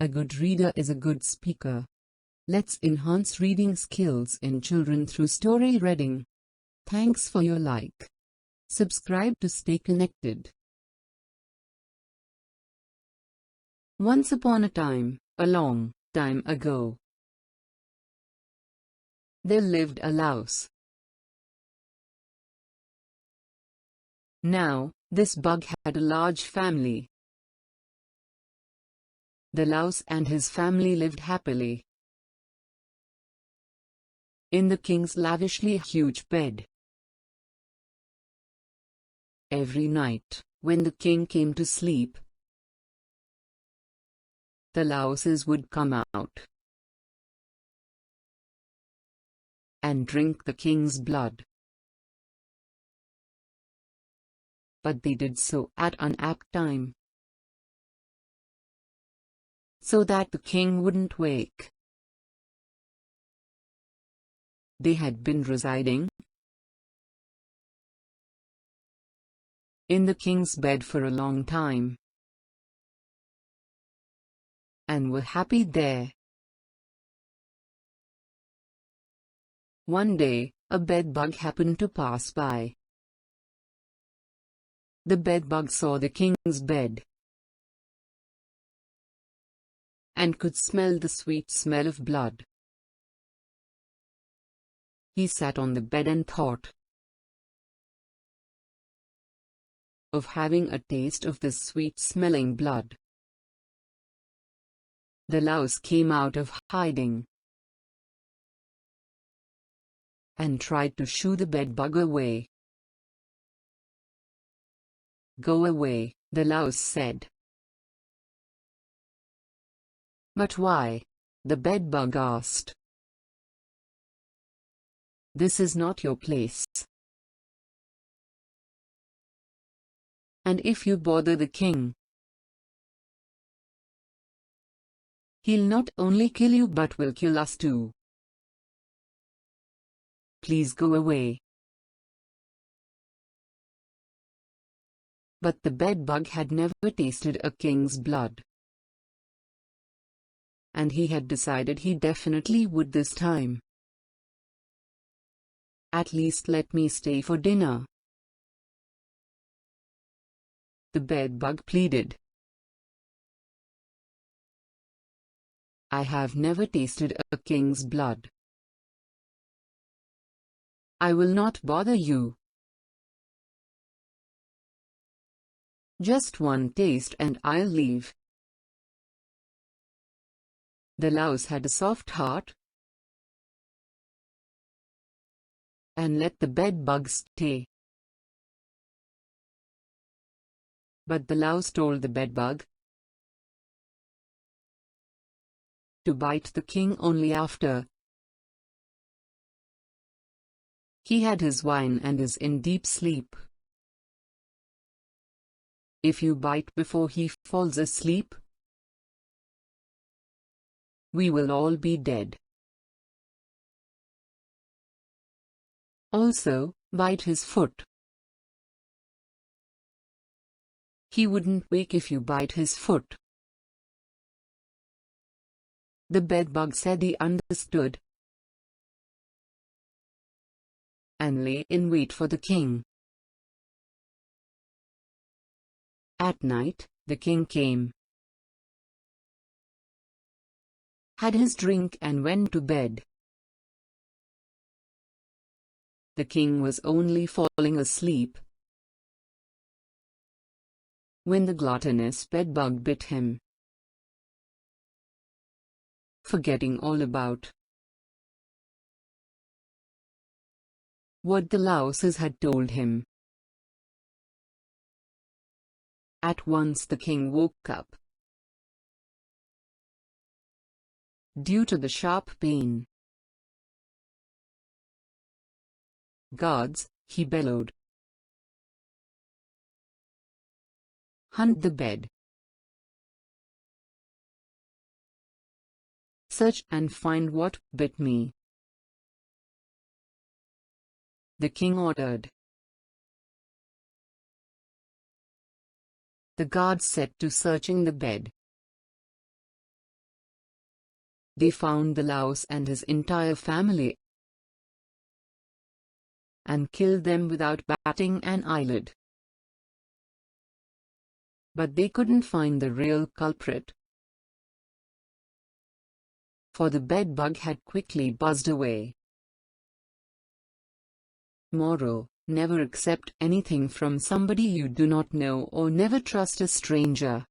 A good reader is a good speaker. Let's enhance reading skills in children through story reading. Thanks for your like. Subscribe to stay connected. Once upon a time, a long time ago, there lived a louse. Now, this bug had a large family. The louse and his family lived happily in the king's lavishly huge bed. Every night, when the king came to sleep, the louses would come out and drink the king's blood. But they did so at an apt time, so that the king wouldn't wake. They had been residing in the king's bed for a long time, and were happy there. One day, a bedbug happened to pass by. The bedbug saw the king's bed and could smell the sweet smell of blood. He sat on the bed and thought of having a taste of this sweet-smelling blood. The louse came out of hiding and tried to shoo the bedbug away. "Go away," the louse said. "But why?" the bedbug asked. "This is not your place. And if you bother the king, he'll not only kill you but will kill us too. Please go away." But the bedbug had never tasted a king's blood, and he had decided he definitely would this time. "At least let me stay for dinner," the bedbug pleaded. "I have never tasted a king's blood. I will not bother you. Just one taste and I'll leave." The louse had a soft heart and let the bedbug stay. But the louse told the bedbug to bite the king only after he had his wine and is in deep sleep. "If you bite before he falls asleep, we will all be dead. Also, bite his foot. He wouldn't wake if you bite his foot." The bedbug said he understood and lay in wait for the king. At night, the king came, had his drink and went to bed. The king was only falling asleep when the gluttonous bedbug bit him, forgetting all about what the louses had told him. At once the king woke up due to the sharp pain. "Guards," he bellowed. "Hunt the bed. Search and find what bit me." The king ordered. The guards set to searching the bed. They found the louse and his entire family and killed them without batting an eyelid. But they couldn't find the real culprit, for the bedbug had quickly buzzed away. Moral: never accept anything from somebody you do not know, or never trust a stranger.